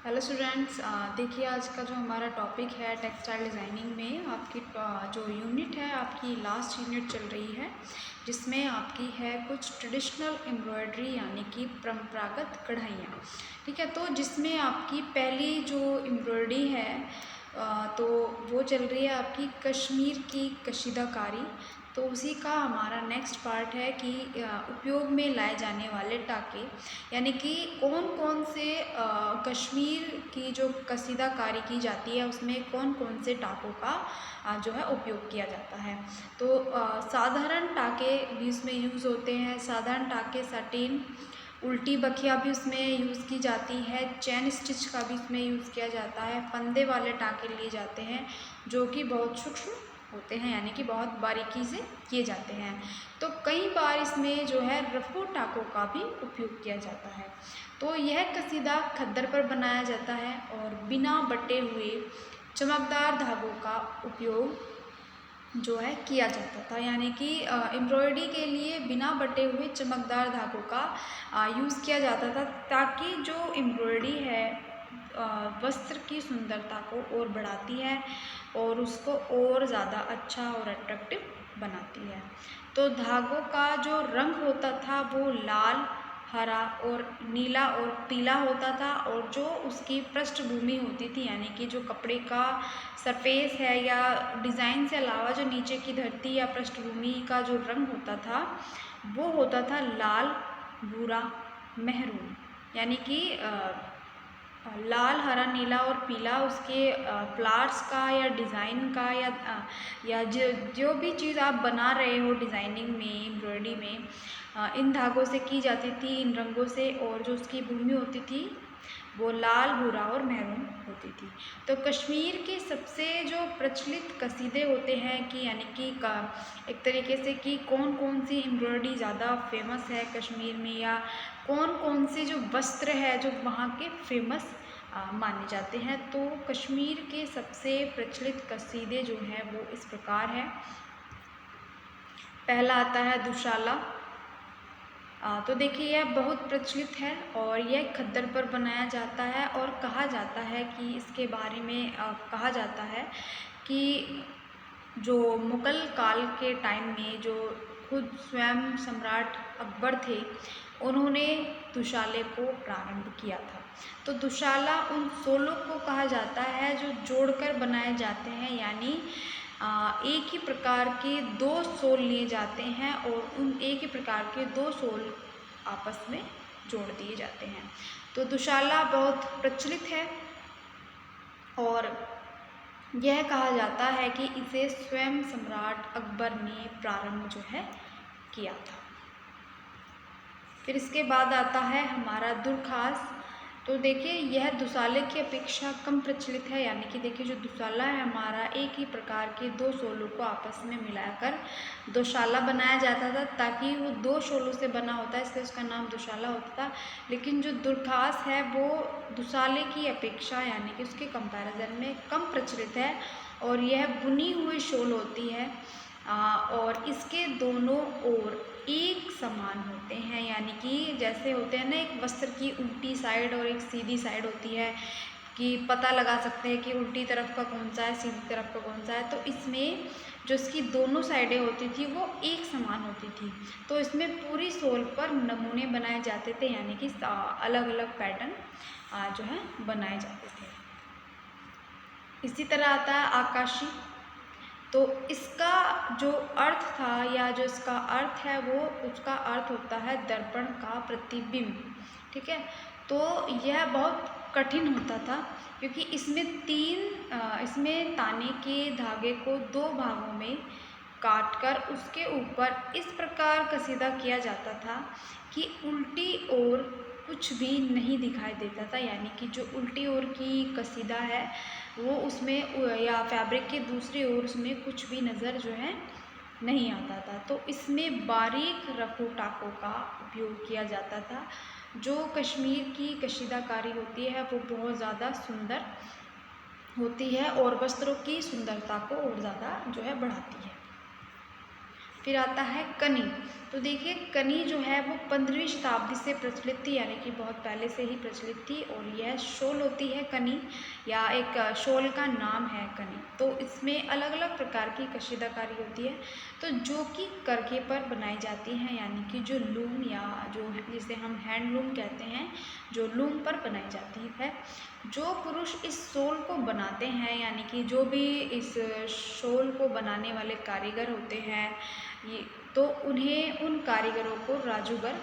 Hello students, देखिए आज का जो हमारा टॉपिक है टेक्सटाइल डिज़ाइनिंग में आपकी जो यूनिट है आपकी लास्ट यूनिट चल रही है, जिसमें आपकी है कुछ ट्रेडिशनल एम्ब्रॉयडरी यानी कि परंपरागत कढ़ाइयाँ। ठीक है, तो जिसमें आपकी पहली जो एम्ब्रॉयडरी है तो वो चल रही है आपकी कश्मीर की कशीदाकारी। तो उसी का हमारा नेक्स्ट पार्ट है कि उपयोग में लाए जाने वाले टाके, यानी कि कौन कौन से कश्मीर की जो कसीदाकारी की जाती है उसमें कौन कौन से टाकों का जो है उपयोग किया जाता है। तो साधारण टाके भी उसमें यूज़ होते हैं। साधारण टाके सटीन, उल्टी बखिया भी उसमें यूज़ की जाती है। चैन स्टिच का भी उसमें यूज़ किया जाता है। फंदे वाले टाके लिए जाते हैं जो कि बहुत सूक्ष्म होते हैं, यानी कि बहुत बारीकी से किए जाते हैं। तो कई बार इसमें जो है रफू टाकों का भी उपयोग किया जाता है। तो यह कसीदा खद्दर पर बनाया जाता है और बिना बटे हुए चमकदार धागों का उपयोग जो है किया जाता था, यानी कि एम्ब्रॉयडरी के लिए बिना बटे हुए चमकदार धागों का यूज़ किया जाता था, ताकि जो एम्ब्रॉयडरी है वस्त्र की सुंदरता को और बढ़ाती है और उसको और ज़्यादा अच्छा और अट्रैक्टिव बनाती है। तो धागों का जो रंग होता था वो लाल, हरा और नीला और पीला होता था, और जो उसकी पृष्ठभूमि होती थी यानी कि जो कपड़े का सरफेस है या डिज़ाइन से अलावा जो नीचे की धरती या पृष्ठभूमि का जो रंग होता था वो होता था लाल, भूरा, मेहरून, यानी कि लाल, हरा, नीला और पीला उसके फ्लावर्स का या डिज़ाइन का या जो भी चीज़ आप बना रहे हो डिज़ाइनिंग में, एम्ब्रॉयडरी में, इन धागों से की जाती थी, इन रंगों से। और जो उसकी भूमि होती थी वो लाल, भूरा और मेहरून होती थी। तो कश्मीर के सबसे जो प्रचलित कसीदे होते हैं कि यानी कि एक तरीके से कि कौन कौन सी एम्ब्रॉयडरी ज़्यादा फेमस है कश्मीर में, या कौन कौन से जो वस्त्र है जो वहाँ के फेमस माने जाते हैं। तो कश्मीर के सबसे प्रचलित कसीदे जो हैं वो इस प्रकार है। पहला आता है दुशाला। तो देखिए यह बहुत प्रचलित है और यह खद्दर पर बनाया जाता है, और कहा जाता है कि इसके बारे में कहा जाता है कि जो मुग़ल काल के टाइम में जो खुद स्वयं सम्राट अकबर थे, उन्होंने दुशाले को प्रारंभ किया था। तो दुशाला उन सोलों को कहा जाता है जो जोड़कर बनाए जाते हैं, यानी एक ही प्रकार के दो सोल लिए जाते हैं और उन एक ही प्रकार के दो सोल आपस में जोड़ दिए जाते हैं। तो दुशाला बहुत प्रचलित है और यह कहा जाता है कि इसे स्वयं सम्राट अकबर ने प्रारंभ जो है किया था। फिर इसके बाद आता है हमारा दुरखास। तो देखिए यह दुसाले की अपेक्षा कम प्रचलित है, यानी कि देखिए जो दुसाला है हमारा एक ही प्रकार के दो शोलों को आपस में मिलाकर दोशाला बनाया जाता था, ताकि वो दो शोलों से बना होता है इसलिए उसका नाम दुशाला होता था। लेकिन जो दुरखास है वो दुसाले की अपेक्षा यानी कि उसके कंपैरिजन में कम प्रचलित है, और यह बुनी हुई शोल होती है और इसके दोनों ओर एक समान होते हैं, यानी कि जैसे होते हैं ना एक वस्त्र की उल्टी साइड और एक सीधी साइड होती है, कि पता लगा सकते हैं कि उल्टी तरफ का कौन सा है, सीधी तरफ का कौन सा है। तो इसमें जो इसकी दोनों साइडें होती थी वो एक समान होती थी। तो इसमें पूरी सोल पर नमूने बनाए जाते थे, यानी कि अलग अलग पैटर्न जो है बनाए जाते थे। इसी तरह आता है आकाशी। तो इसका जो अर्थ था या जो इसका अर्थ है वो उसका अर्थ होता है दर्पण का प्रतिबिंब। ठीक है, तो यह बहुत कठिन होता था क्योंकि इसमें ताने के धागे को दो भागों में काटकर उसके ऊपर इस प्रकार कसीदा किया जाता था कि उल्टी ओर कुछ भी नहीं दिखाई देता था, यानी कि जो उल्टी ओर की कसीदा है वो उसमें या फैब्रिक के दूसरी ओर उसमें कुछ भी नज़र जो है नहीं आता था। तो इसमें बारीक रफू टाकों का उपयोग किया जाता था। जो कश्मीर की कशीदाकारी होती है वो बहुत ज़्यादा सुंदर होती है और वस्त्रों की सुंदरता को और ज़्यादा जो है बढ़ाती है। फिर आता है कनी। तो देखिए कनी जो है वो 15वीं शताब्दी से प्रचलित थी, यानी कि बहुत पहले से ही प्रचलित थी, और यह शॉल होती है कनी, या एक शॉल का नाम है कनी। तो इसमें अलग अलग प्रकार की कशीदाकारी होती है, तो जो कि करघे पर बनाई जाती हैं, यानी कि जो लूम या जो जिसे हम हैंडलूम कहते हैं, जो लूम पर बनाई जाती है। जो पुरुष इस शॉल को बनाते हैं, यानी कि जो भी इस शॉल को बनाने वाले कारीगर होते हैं, ये तो उन्हें उन कारीगरों को राजूगर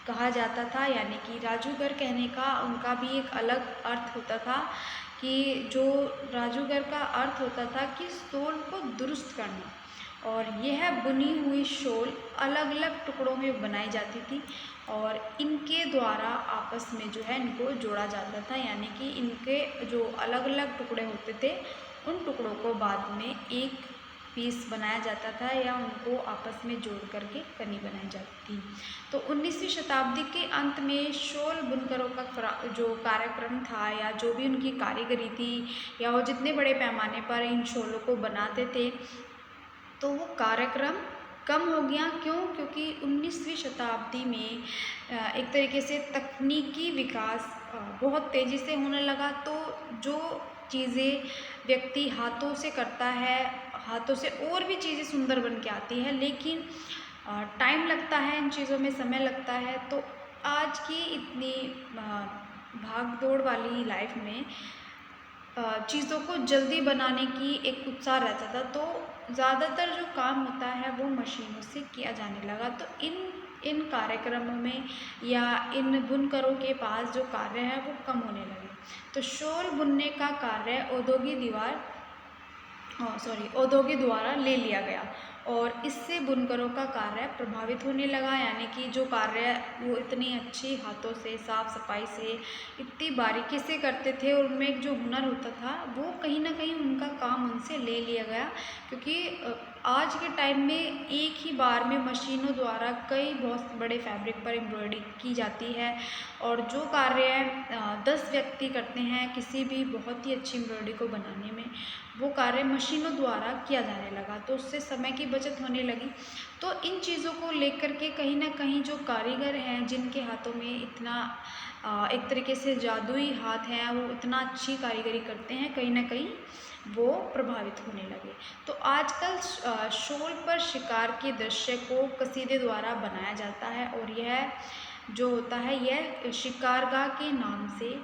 कहा जाता था। यानी कि राजूगर कहने का उनका भी एक अलग अर्थ होता था, कि जो राजूगर का अर्थ होता था कि शॉल को दुरुस्त करना, और यह बुनी हुई शॉल अलग अलग टुकड़ों में बनाई जाती थी, और इनके द्वारा आपस में जो है इनको जोड़ा जाता था, यानी कि इनके जो अलग अलग टुकड़े होते थे उन टुकड़ों को बाद में एक पीस बनाया जाता था, या उनको आपस में जोड़ करके कनी बनाई जाती थी। तो 19वीं शताब्दी के अंत में शॉल बुनकरों का जो कार्यक्रम था, या जो भी उनकी कारीगरी थी, या वो जितने बड़े पैमाने पर इन शॉलों को बनाते थे, तो वो कार्यक्रम कम हो गया। क्यों? क्योंकि 19वीं शताब्दी में एक तरीके से तकनीकी विकास बहुत तेज़ी से होने लगा। तो जो चीज़ें व्यक्ति हाथों से करता है, हाथों से और भी चीज़ें सुंदर बन के आती है, लेकिन टाइम लगता है, इन चीज़ों में समय लगता है। तो आज की इतनी भाग दौड़ वाली लाइफ में चीज़ों को जल्दी बनाने की एक उत्साह रहता था, तो ज़्यादातर जो काम होता है वो मशीनों से किया जाने लगा। तो इन कार्यक्रमों में या इन बुनकरों के पास जो कार्य है वो कम होने लगे। तो शॉल बुनने का कार्य औद्योगिक द्वारा ले लिया गया, और इससे बुनकरों का कार्य प्रभावित होने लगा। यानी कि जो कार्य वो इतनी अच्छी हाथों से, साफ सफाई से, इतनी बारीकी से करते थे, और उनमें एक जो हुनर होता था वो कहीं ना कहीं उनका काम उनसे ले लिया गया। क्योंकि आज के टाइम में एक ही बार में मशीनों द्वारा कई बहुत बड़े फैब्रिक पर एम्ब्रॉयडरी की जाती है, और जो कार्य 10 व्यक्ति करते हैं किसी भी बहुत ही अच्छी एम्ब्रॉयडरी को बनाने में, वो कार्य मशीनों द्वारा किया जाने लगा, तो उससे समय की बचत होने लगी। तो इन चीज़ों को लेकर के कहीं ना कहीं जो कारीगर हैं, जिनके हाथों में इतना एक तरीके से जादुई हाथ है, वो इतना अच्छी कारीगरी करते हैं, कहीं ना कहीं वो प्रभावित होने लगे। तो आजकल शॉल पर शिकार के दृश्य को कसीदे द्वारा बनाया जाता है, और यह जो होता है यह शिकारगाह के नाम से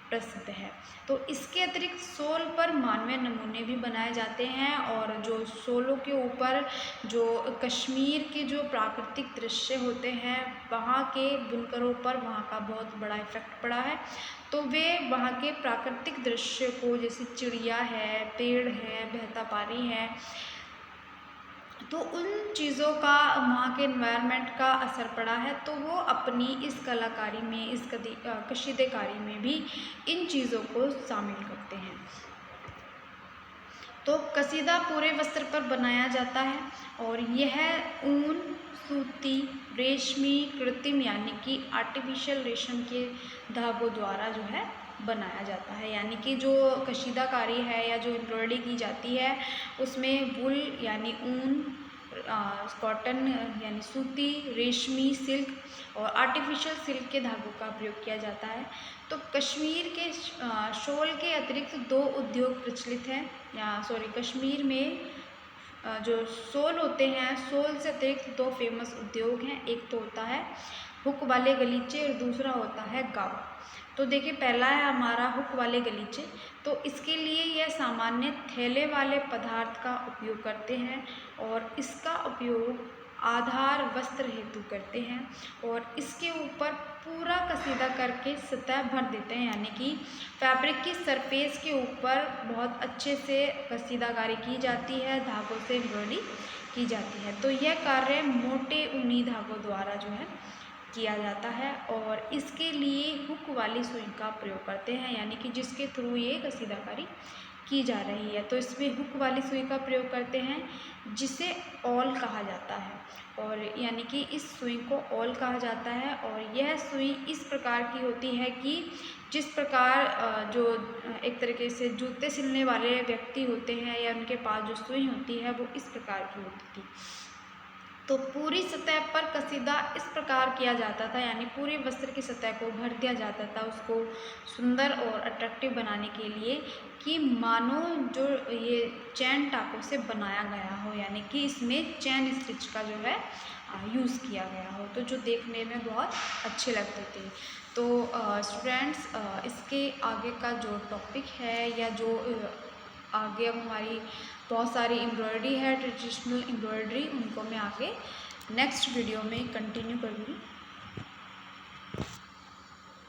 प्रसिद्ध है। तो इसके अतिरिक्त शॉल पर मानवीय नमूने भी बनाए जाते हैं, और जो शॉलों के ऊपर जो कश्मीर के जो प्राकृतिक दृश्य होते हैं, वहाँ के बुनकरों पर वहाँ का बहुत बड़ा इफ़ेक्ट पड़ा है। तो वे वहाँ के प्राकृतिक दृश्य को, जैसे चिड़िया है, पेड़ है, बहता पानी है, तो उन चीज़ों का वहाँ के एनवायरनमेंट का असर पड़ा है, तो वो अपनी इस कलाकारी में, इस कशीदेकारी में भी इन चीज़ों को शामिल करते हैं। तो कसीदा पूरे वस्त्र पर बनाया जाता है, और यह ऊन, सूती, रेशमी, कृत्रिम यानी कि आर्टिफिशियल रेशम के धागों द्वारा जो है बनाया जाता है। यानी कि जो कशीदाकारी है या जो एम्ब्रॉयडरी की जाती है, उसमें वुल यानी ऊन, कॉटन यानी सूती, रेशमी, सिल्क और आर्टिफिशियल सिल्क के धागों का प्रयोग किया जाता है। तो कश्मीर के शॉल के अतिरिक्त 2 उद्योग प्रचलित हैं, कश्मीर में जो शॉल होते हैं, शॉल से अतिरिक्त 2 फेमस उद्योग हैं। एक तो होता है हुक वाले गलीचे, और दूसरा होता है गावा। तो देखिए, पहला है हमारा हुक वाले गलीचे। तो इसके लिए यह सामान्य थैले वाले पदार्थ का उपयोग करते हैं, और इसका उपयोग आधार वस्त्र हेतु करते हैं, और इसके ऊपर पूरा कसीदा करके सतह भर देते हैं। यानी कि फैब्रिक की सरफेस के ऊपर बहुत अच्छे से कसीदाकारी की जाती है, धागों से एम्ब्रॉयडरी की जाती है। तो यह कार्य मोटे ऊनी धागों द्वारा जो है किया जाता है, और इसके लिए हुक वाली सुई का प्रयोग करते हैं, यानी कि जिसके थ्रू ये कसीदाकारी की जा रही है। तो इसमें हुक वाली सुई का प्रयोग करते हैं, जिसे ऑल कहा जाता है, और यानी कि इस सुई को ऑल कहा जाता है। और यह सुई इस प्रकार की होती है कि जिस प्रकार जो एक तरीके से जूते सिलने वाले व्यक्ति होते हैं, या उनके पास जो सुई होती है वो इस प्रकार की होती थी। तो पूरी सतह पर कसीदा इस प्रकार किया जाता था, यानी पूरे वस्त्र की सतह को भर दिया जाता था उसको सुंदर और अट्रैक्टिव बनाने के लिए, कि मानो जो ये चैन टाकों से बनाया गया हो, यानी कि इसमें चैन स्टिच का जो है यूज़ किया गया हो, तो जो देखने में बहुत अच्छे लगते थे। तो स्टूडेंट्स, इसके आगे का जो टॉपिक है, या जो आगे अब हमारी बहुत सारी एम्ब्रॉयडरी है, ट्रेडिशनल एम्ब्रॉयडरी, उनको मैं आगे नेक्स्ट वीडियो में कंटिन्यू करूँगी।